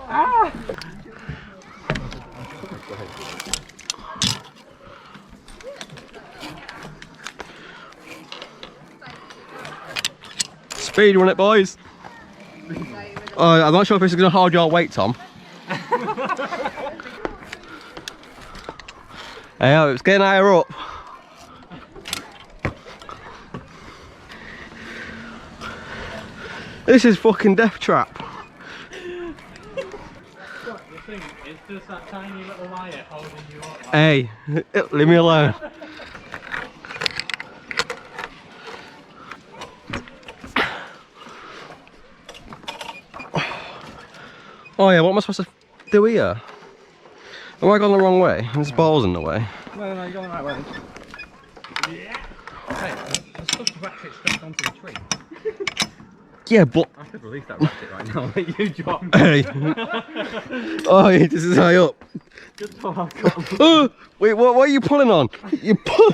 Ah! Speed run it, boys. I'm not sure if this is going to hold your weight, Tom. Hey, it's getting higher up. This is fucking death trap. The thing is just that tiny little wire holding you up. Hey, leave me alone. Oh yeah, what am I supposed to do here? Have I gone the wrong way? There's balls in the way. No, you're going the right way. Yeah. Hey, I'm supposed to ratchet straight onto the tree. Yeah, but... I could release that ratchet right now, let you drop. Hey. Oh, yeah, this is high up. Good talk. Wait, what are you pulling on? You pull...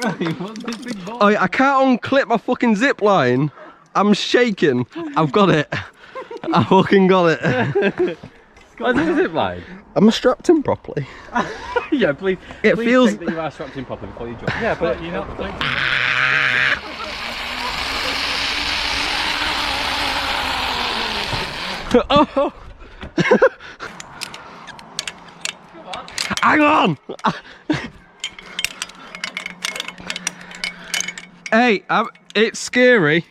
Right, what's this big ball? Oh, yeah, I can't unclip my fucking zip line. I'm shaking. I've got it. I fucking got it. What's this zip line? Am I strapped in properly? Yeah, please. It please feels... check that you are strapped in properly before you jump. Yeah, but you're not thinking. Oh! Hang on! Hey, it's scary.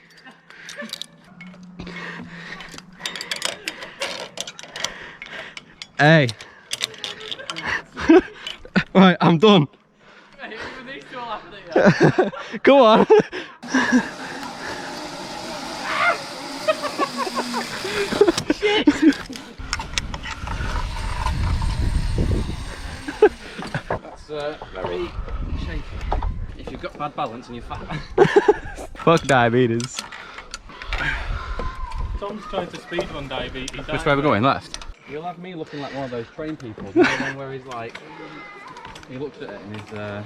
Hey. Right, I'm done. Go on. That's very shaky. If you've got bad balance and you're fat. Fuck diabetes. Tom's trying to speedrun diabetes. Which way are we going? Left? You'll have me looking like one of those train people. You know, the one where he's like, he looks at it and he's like,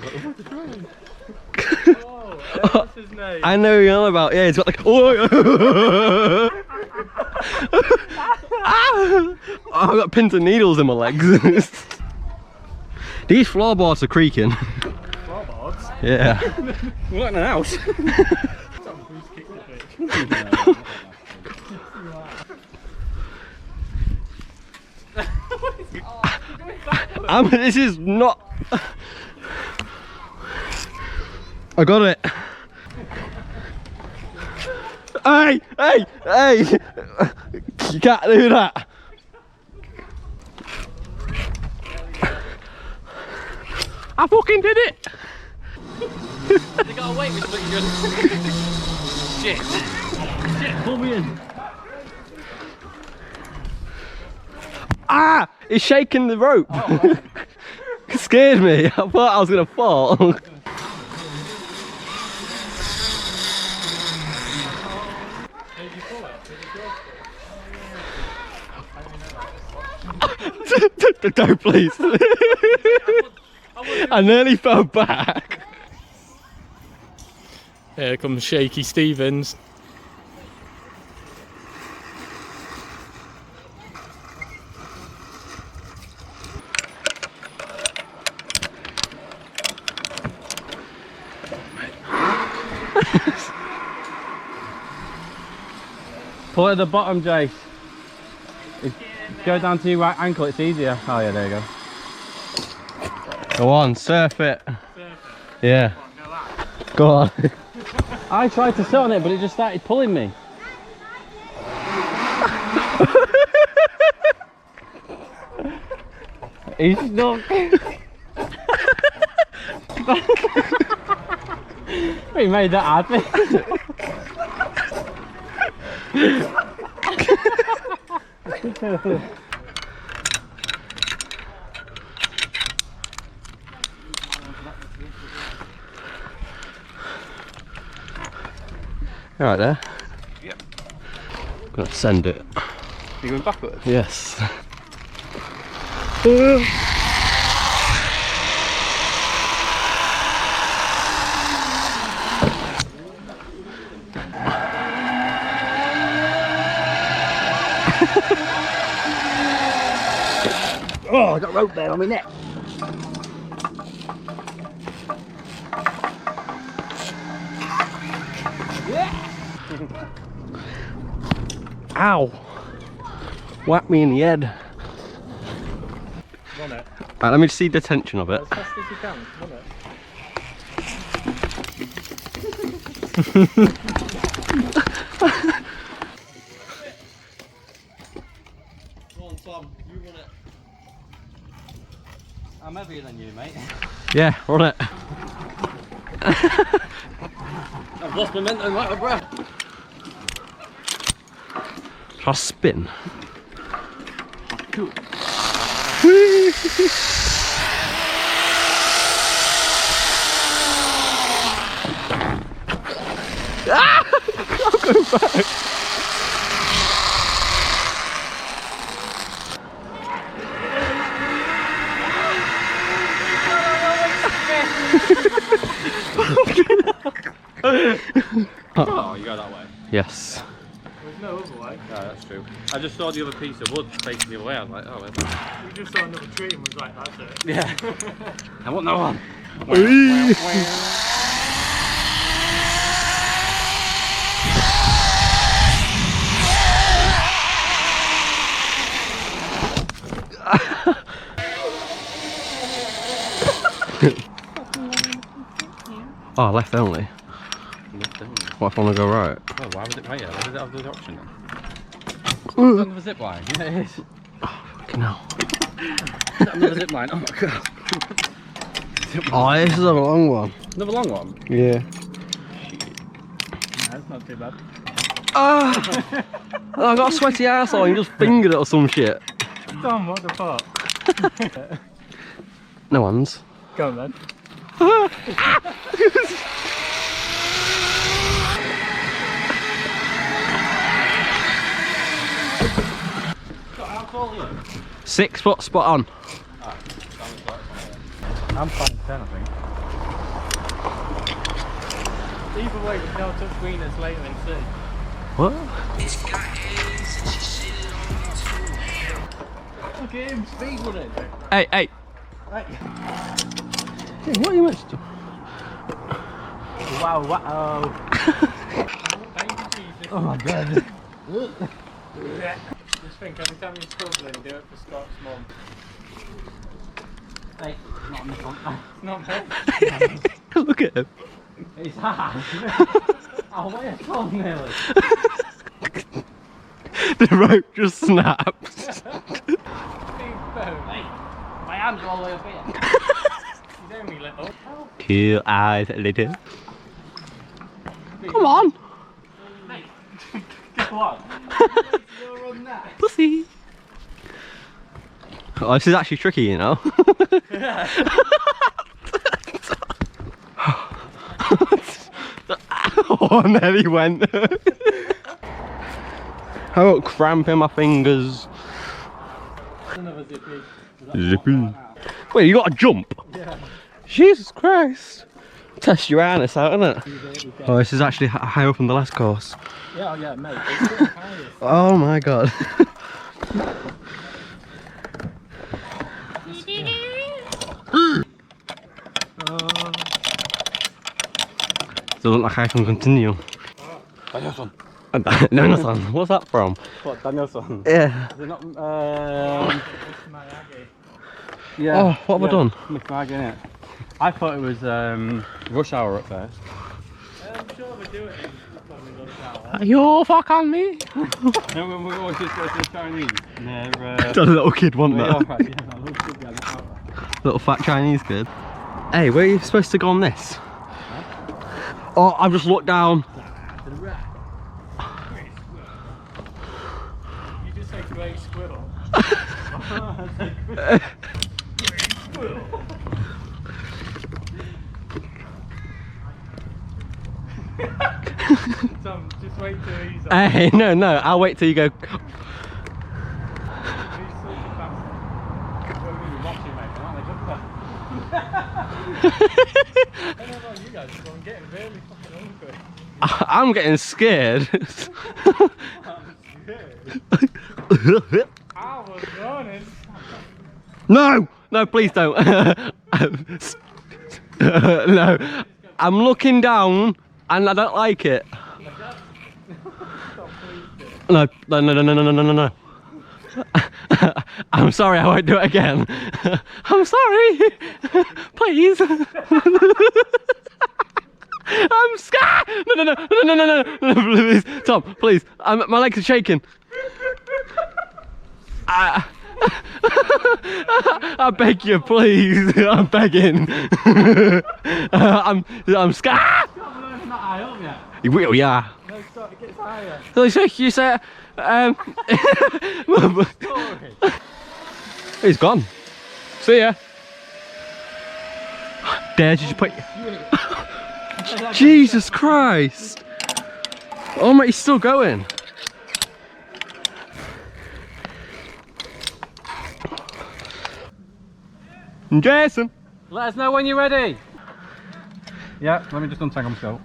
oh, it's a train. Oh, what's his name? I know you're on about. Yeah, it's got like. Oh, I've got pins and needles in my legs. These floorboards are creaking. Floorboards? Yeah. We're not in an house. This is not. I got it. Hey, hey, hey! You can't do that. I fucking did it. You gotta wait with your shit. Shit, pull me in. Ah! It's shaking the rope. Oh. It scared me. I thought I was gonna fall. Don't please. I nearly fell back. Here comes Shaky Stevens. Pull it at the bottom, Jace. Go down to your right ankle, it's easier. Oh yeah, there you go. Go on, surf it. Yeah. Go on. I tried to sit on it, but it just started pulling me. He's stuck. We made that happen. Right there. Yep. I'm gonna send it. You going backwards? Yes. Oh, I got rope there on my neck. Ow! Whack me in the head. Run it. Right, let me see the tension of it. As fast as you can. Run it. Go on, Tom, you run it. I'm heavier than you, mate. Yeah, run it. I've lost momentum, I'm out of breath. Try to spin. Cool. Ah! I'm going back. Oh, you go that way. Yes. There's no other way. Yeah, that's true. I just saw the other piece of wood facing the other way. I was like, oh, where's that? We just saw another tree and was like, that's it. Yeah. I want no one. Oh, left only. What if I want to go right? Oh, why would it? Wait, yeah, why did it have the option then? Ooh. Another zip line. Yeah, it is. Fucking hell. Another zip line. Oh my god. Oh, this is a long one. Another long one. Yeah. That's not too bad. Ah! I got a sweaty arsehole and you just fingered it or some shit. Tom, what the fuck? No one's. Go on then. How tall are you? 6 foot spot on. I'm 5'10", I think. Either way, we can all touch wieners later and see. What? Look at him, speed running. Hey, hey. Right. Hey, what are you meant to do? Wow, wow. Oh my god. Just think, every time you're struggling, do it for Scott's mum. Hey, it's not on the front. It's not me. Look at him. It's hard. I'll weigh a ton nearly. The rope just snaps. Hey, my hands are all the way up here. You know me, little. Cool eyes, little. Come on. Mate, go on. You'll run that. Pussy. Oh, this is actually tricky, you know. Oh, and there he went. I got cramp in my fingers. Another zippy. Zippy. Wait, you got to jump? Yeah. Jesus Christ. Test your harness out, innit? Oh, this is actually higher up on the last course. Yeah, yeah, mate. It's still higher. Oh my god. Doesn't look like I can continue. Danielson. No, what's that from? What, Danielson? Yeah. Is it not, Yeah. Oh, what have I done? McMag, innit? I thought it was rush hour at first. I'm sure we do it in probably rush hour. You fucking me. No, we always just go to the Chinese. And they're, Does a little kid want yeah, that? right, yeah, I love to get that out. Little fat Chinese kid. Hey, where are you supposed to go on this? Oh, I've just looked down. To the right. Great squirrel. You just say great squirrel. I said great squirrel. Tom, just wait till he's on. Hey, no, I'll wait till you go. He's such a bastard. Well, we were watching, mate, aren't they? I don't know about you guys, but I'm getting really fucking hungry. I'm getting scared. I'm scared. I was running. No! No, please don't. No. I'm looking down and I don't like it. No, no, no, no, no, no, no, no, no. I'm sorry, I won't do it again. I'm sorry. Please. I'm scared. No, no, no, no, no, no, no, no, please. Tom, please. My legs are shaking. I beg you, please. I'm begging. I'm scared. You will, yeah. No, stop, it gets higher. You say, he's gone. See ya. Dad, did you put? Jesus Christ! Oh my, he's still going. Jason, Let us know when you're ready. Yeah, let me just untangle myself.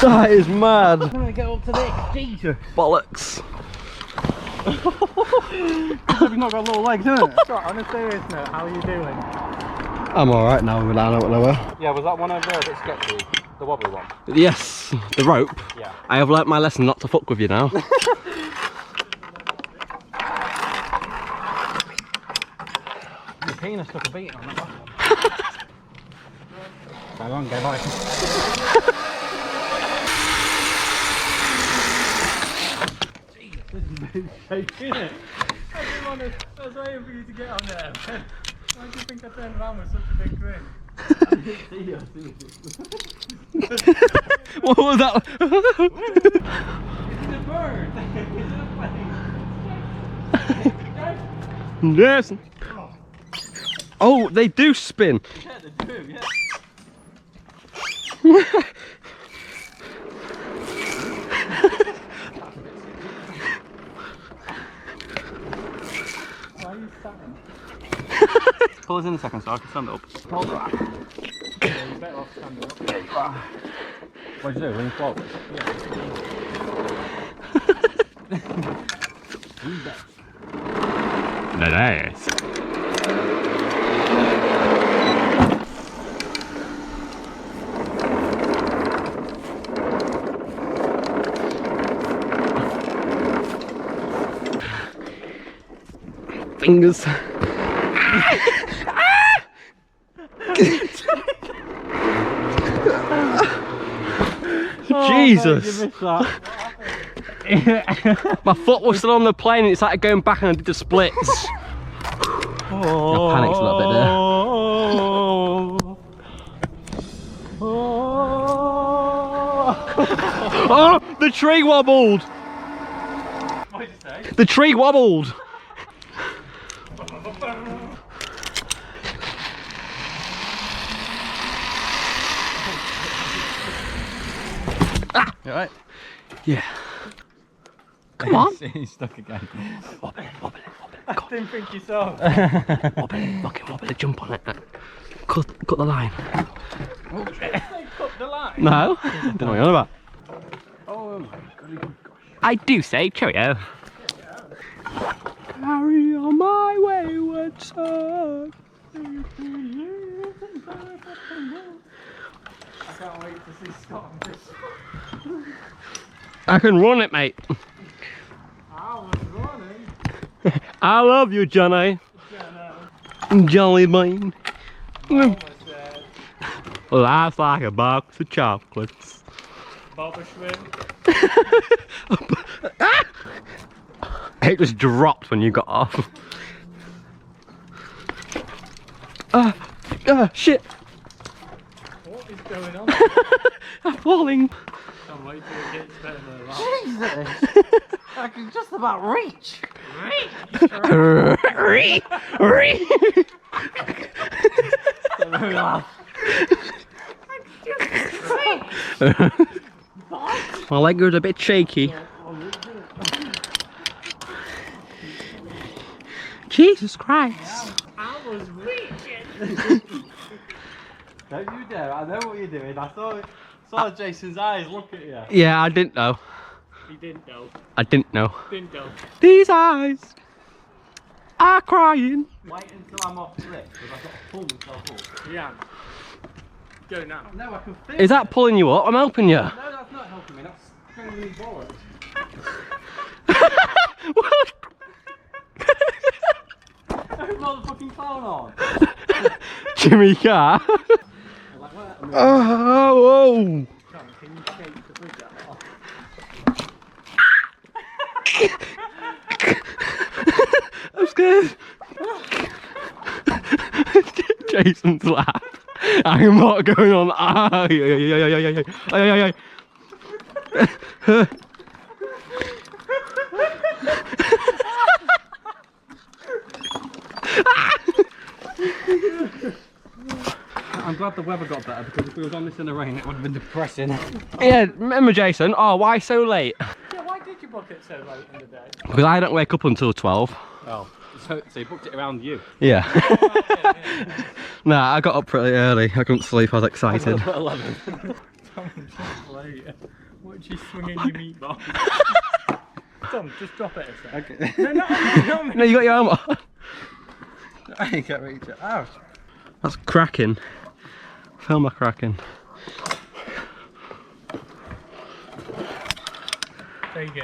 that is mad. I'm gonna get up to this. Jesus. Bollocks. You've not got little legs, isn't it? Right, on a serious note, how are you doing? I'm alright now without lower. Yeah, was that one over there a bit sketchy? The wobbly one? Yes, the rope. Yeah. I have learnt my lesson not to fuck with you now. Your penis took a beating on that one. So long, go back. Jesus, this is shaking it. I was waiting for you to get on there. Why do you think I turned around with such a big grin? What was that? Is it a bird? Is it a plane? Yes. Oh, they do spin. Yeah, they do, yeah. Why are you standing? Pull us in a second so I can stand up. Hold that. Yeah, you better off standing up. What'd you do? Ring float? Yeah. Nice. Fingers. Jesus. You missed that. My foot was still on the plane and it started going back and I did the splits. I panicked a little bit there. Oh, the tree wobbled. What did you say? The tree wobbled. You alright? Yeah. Come on. He's stuck again. Wobble it, wobble it, wobble it. I didn't think you saw. Wobble it, fucking wobble it, jump on it. Cut the line. Oh, shit. Cut the line. No, don't know what you're on about. Oh my god. I do say cheerio. Carry on my wayward son. I can't wait to see Scott on this. I can run it, mate. I was running. I love you, Johnny. Jolly bean. Almost dead. Life's like a box of chocolates. Bobber shrimp. It just dropped when you got off. Shit. What is going on? I'm falling. Tom, Wait till it gets better than that. Jesus! I can just about reach. My leg was a bit shaky. Jesus Christ. I was reaching. Don't you dare, I know what you're doing. I saw Jason's eyes look at you. Yeah, I didn't know. He didn't know. I didn't know. Didn't know. These eyes are crying. Wait until I'm off grip, because I've got to pull myself up. Yeah. Go now. No, I can feel Is that pulling you up? I'm helping you. No, that's not helping me, that's straining me bollocks. What? Motherfucking clown on. Jimmy Carr. Like, where? Oh, whoa. John, can you shake the bridge out? I'm scared. Jason's laugh. I'm not going on. Ah, yeah. I'm glad the weather got better, because if we was on this in the rain, it would have been depressing. Yeah, remember Jason? Oh, why so late? Yeah, why did you book it so late in the day? Because I don't wake up until 12. Oh, so you booked it around you? Yeah. Nah, I got up pretty early. I couldn't sleep, I was excited. 11. Tom, just later. Watch you swinging your meatball. Tom, just drop it a sec. Okay. No, not me. No, you got your arm on. I can't reach it. Ouch. That's cracking. Feel my cracking. There you go.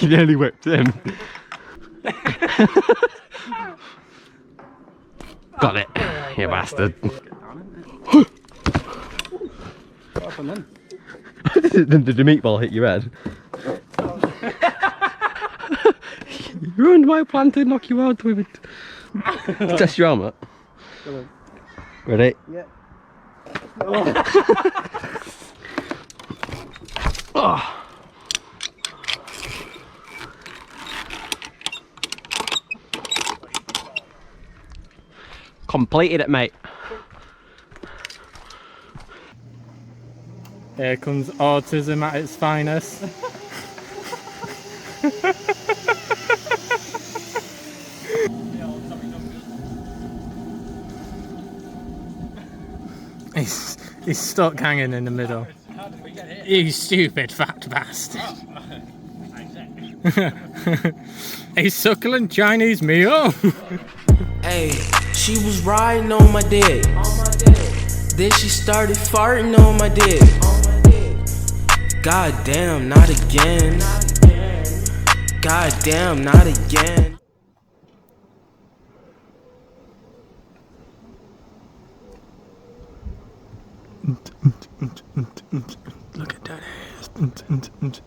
You nearly whipped him. Got it, you bastard. What happened then? Did the meatball hit your head? You ruined my plan to knock you out with it. Test your arm up. Ready? Yeah. Oh. Completed it, mate. Here comes autism at its finest. He's stuck hanging in the middle. You stupid fat bastard. A succulent Chinese meal. Hey, she was riding on my dick. Then she started farting on my dick. God damn, not again. God damn, not again. Look at that ass.